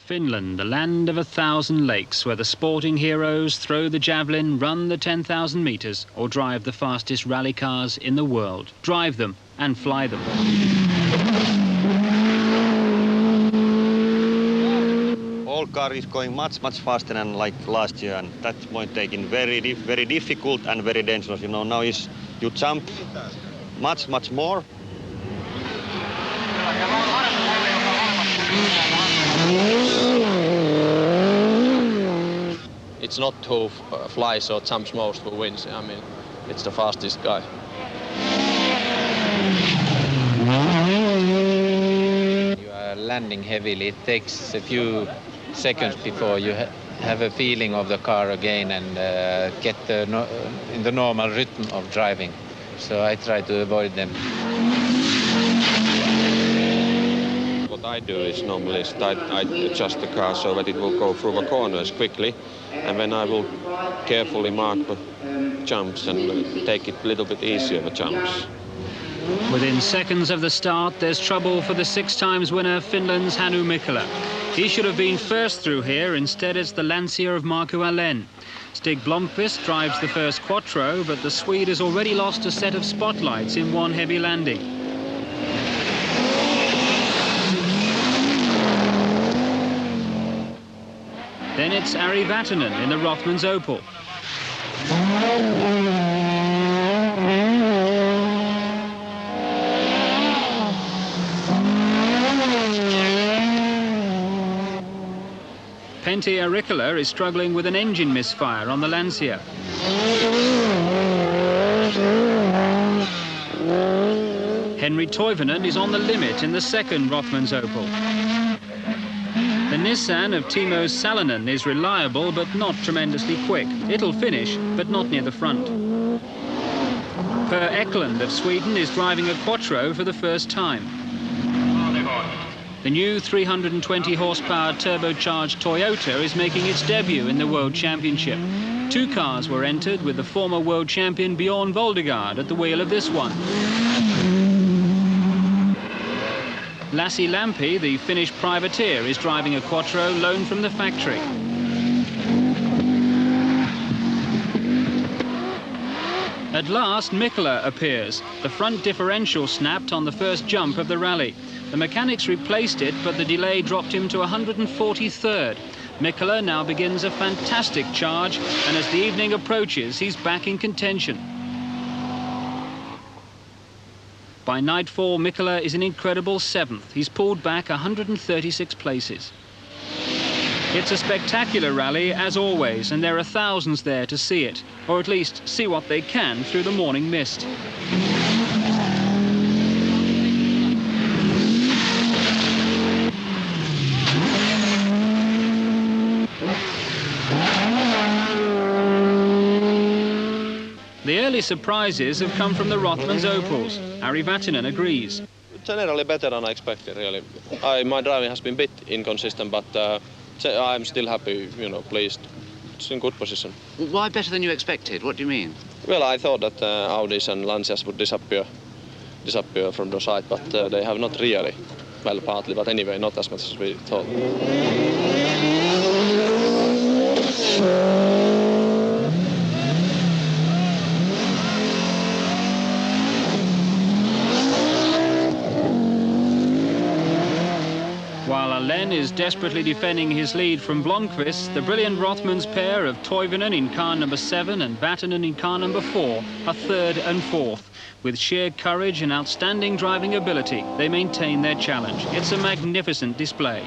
Finland, the land of 1,000 lakes, where the sporting heroes throw the javelin, run the 10,000 meters, or drive the fastest rally cars in the world. Drive them and fly them. All car is going much faster than like last year, and that point taking very difficult and very dangerous. You know, now is you jump much more. It's not who flies or jumps most who wins. I mean, it's the fastest guy. You are landing heavily. It takes a few seconds before you have a feeling of the car again and get in the normal rhythm of driving. So I try to avoid them. What I do is normally I adjust the car so that it will go through the corners quickly, and then I will carefully mark the jumps and take it a little bit easier, the jumps. Within seconds of the start, there's trouble for the 6-times winner, Finland's Hannu Mikkola. He should have been first through here. Instead, it's the Lancia of Markku Alén. Stig Blomqvist drives the first quattro, but the Swede has already lost a set of spotlights in one heavy landing. Then it's Ari Vatanen in the Rothmans Opel. Pentti Arikala is struggling with an engine misfire on the Lancia. Henri Toivonen is on the limit in the second Rothmans Opel. The Nissan of Timo Salonen is reliable but not tremendously quick. It'll finish, but not near the front. Per Eklund of Sweden is driving a quattro for the first time. The new 320 horsepower turbocharged Toyota is making its debut in the World Championship. 2 cars were entered, with the former world champion Bjorn Voldegaard at the wheel of this one. Lassi Lampi, the Finnish privateer, is driving a quattro loaned from the factory. At last, Mikkola appears. The front differential snapped on the first jump of the rally. The mechanics replaced it, but the delay dropped him to 143rd. Mikkola now begins a fantastic charge, and as the evening approaches, he's back in contention. By nightfall, Mikkola is an incredible 7th. He's pulled back 136 places. It's a spectacular rally, as always, and there are thousands there to see it, or at least see what they can through the morning mist. The early surprises have come from the Rothmans Opels. Ari Vatanen agrees. Generally better than I expected, really. My driving has been a bit inconsistent, but I'm still happy, pleased. It's in good position. Why better than you expected? What do you mean? Well, I thought that Audis and Lancias would disappear from the side, but they have not really. Well, partly, but anyway, not as much as we thought. While Alén is desperately defending his lead from Blomqvist, the brilliant Rothmans pair of Toivonen in car number 7 and Vatanen in car number 4 are 3rd and 4th. With sheer courage and outstanding driving ability, they maintain their challenge. It's a magnificent display.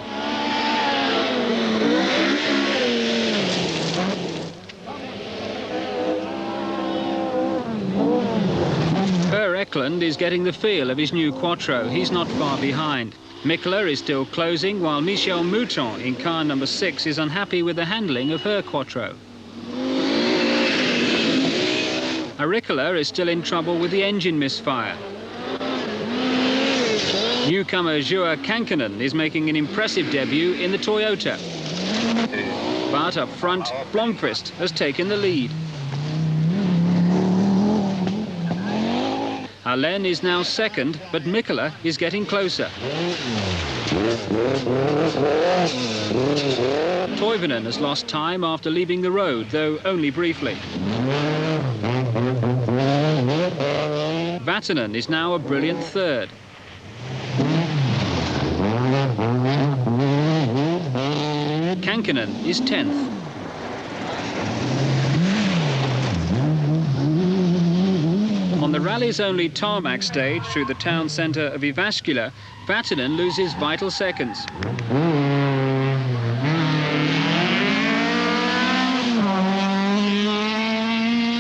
Per Eklund is getting the feel of his new quattro. He's not far behind. Mikkola is still closing, while Michel Mouton in car number 6 is unhappy with the handling of her quattro. Arikala is still in trouble with the engine misfire. Newcomer Juha Kankkunen is making an impressive debut in the Toyota. But up front, Blomqvist has taken the lead. Alén is now 2nd, but Mikkola is getting closer. Toivonen has lost time after leaving the road, though only briefly. Vatanen is now a brilliant third. Kankinen is 10th. On the rally's only tarmac stage through the town centre of Jyväskylä, Vatanen loses vital seconds.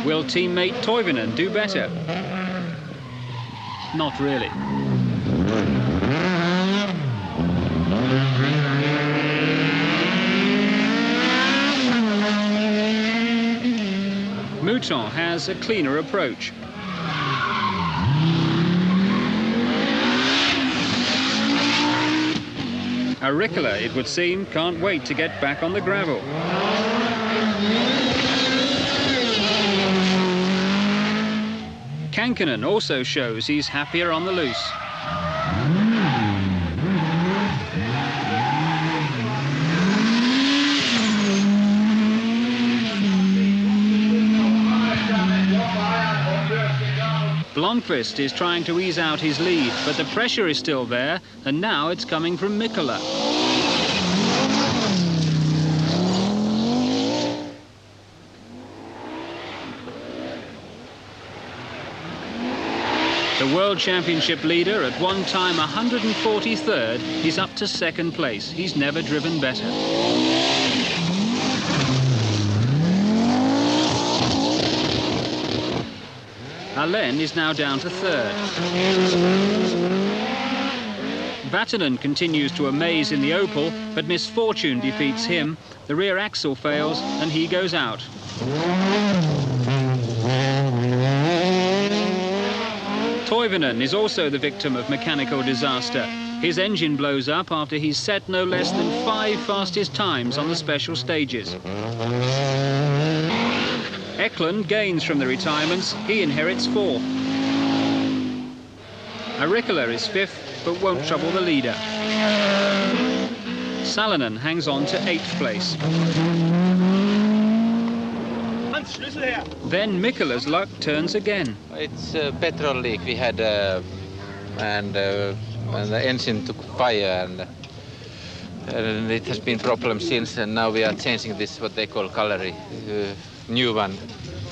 Will teammate Toivonen do better? Not really. Mouton has a cleaner approach. Arikala, it would seem, can't wait to get back on the gravel. Kankinen also shows he's happier on the loose. Blomqvist is trying to ease out his lead, but the pressure is still there, and now it's coming from Mikkola. The World Championship leader, at one time 143rd, is up to second place. He's never driven better. Alén is now down to third. Vatanen continues to amaze in the Opel, but misfortune defeats him. The rear axle fails and he goes out. Toivonen is also the victim of mechanical disaster. His engine blows up after he's set no less than 5 fastest times on the special stages. Eklund gains from the retirements. He inherits 4th. Arikala is 5th, but won't trouble the leader. Salonen hangs on to 8th place. Then Mikkola's luck turns again. It's a petrol leak we had, and the engine took fire, and it has been problem since, and now we are changing this, what they call gallery. New one.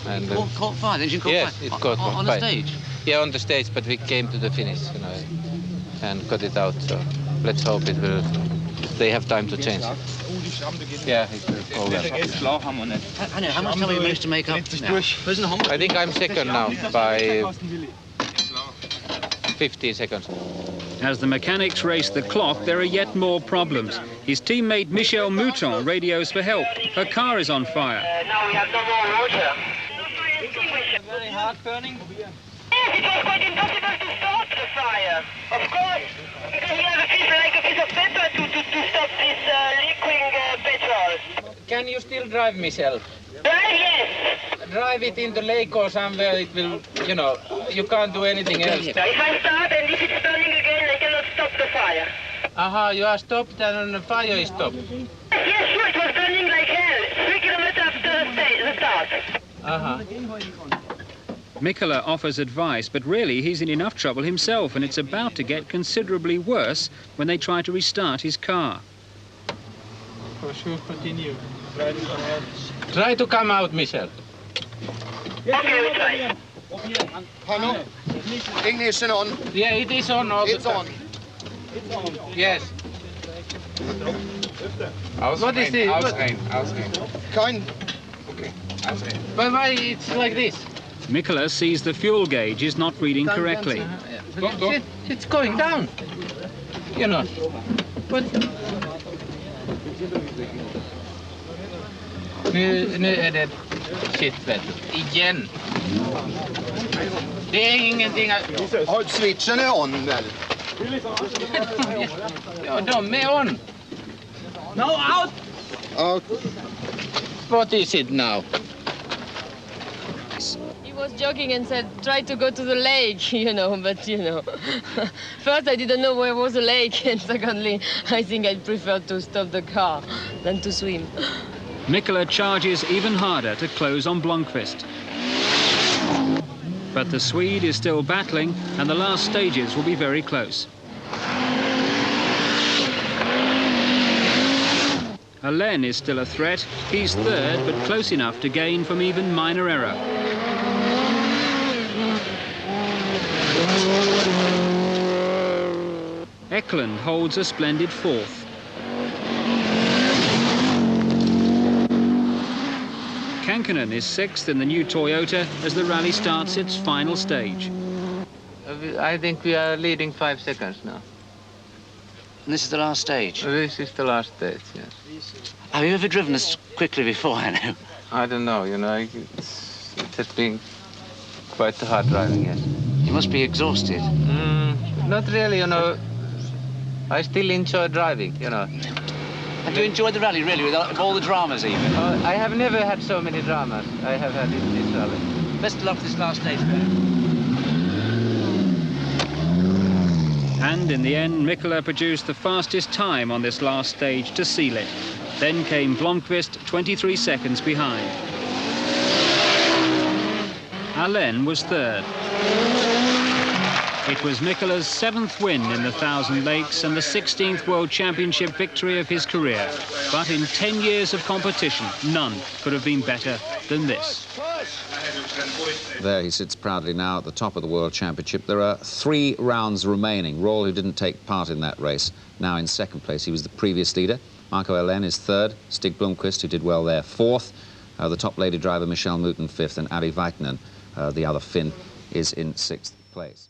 And caught fire, the engine caught yes, fire? It caught fire. On the stage? Yeah, on the stage, but we came to the finish, and got it out, so let's hope it will, they have time to change it. Yeah, it will go well. Hannu, how much time have you managed to make up now? I think I'm second now by 15 seconds. As the mechanics race the clock, there are yet more problems. His teammate Michel Mouton radios for help. Her car is on fire. Now we have no more water. Very hard burning. Yes, it was quite impossible to start the fire. Of course, because we have a piece like a piece of paper to stop this leaking petrol. Can you still drive, Michel? Drive, yes. Drive it in the lake or somewhere, it will, you can't do anything else. If I start and if it's burning again, I cannot stop the fire. Aha, you are stopped and the fire is stopped. Yes, sure, it was burning like hell. 3 kilometers after the start. Aha. Mikkola offers advice, but really he's in enough trouble himself, and it's about to get considerably worse when they try to restart his car. For sure, continue. Try to come out, Michel. Okay, we try. Hannu, ignition on. Yeah, it is on all It's the time. on. It's on. Yes. What is this? Kind. But why it's like this? Mikkola sees the fuel gauge is not reading correctly. It's going down. But nu är det shit, vet du. Igen. Det är ingenting att... Switchen är on väl? Ja, de är on. No, out! Out. What is it now? He was joking and said, try to go to the lake, but first I didn't know where was the lake, and secondly, I think I'd prefer to stop the car. than to swim. Mikkola charges even harder to close on Blomqvist. But the Swede is still battling, and the last stages will be very close. Alén is still a threat. He's third, but close enough to gain from even minor error. Eklund holds a splendid fourth. Kankkunen is sixth in the new Toyota as the rally starts its final stage. I think we are leading 5 seconds now. And this is the last stage? This is the last stage, yes. Have you ever driven this quickly before, Hannu? I don't know, you know, it has been quite hard driving, yes. You must be exhausted. Not really, you know. I still enjoy driving, you know. Have you enjoyed the rally, really, with all the dramas even? I have never had so many dramas I have had in this rally. Best of luck for this last stage, And in the end, Mikkola produced the fastest time on this last stage to seal it. Then came Blomqvist, 23 seconds behind. Alén was third. It was Mikkola's 7th win in the Thousand Lakes and the 16th World Championship victory of his career. But in 10 years of competition, none could have been better than this. There he sits proudly now at the top of the World Championship. There are 3 rounds remaining. Roll, who didn't take part in that race, now in second place. He was the previous leader. Marco Alén is third. Stig Blomqvist, who did well there, fourth. The top lady driver, Michelle Mouton, fifth. And Ari Väikkönen, the other Finn, is in 6th place.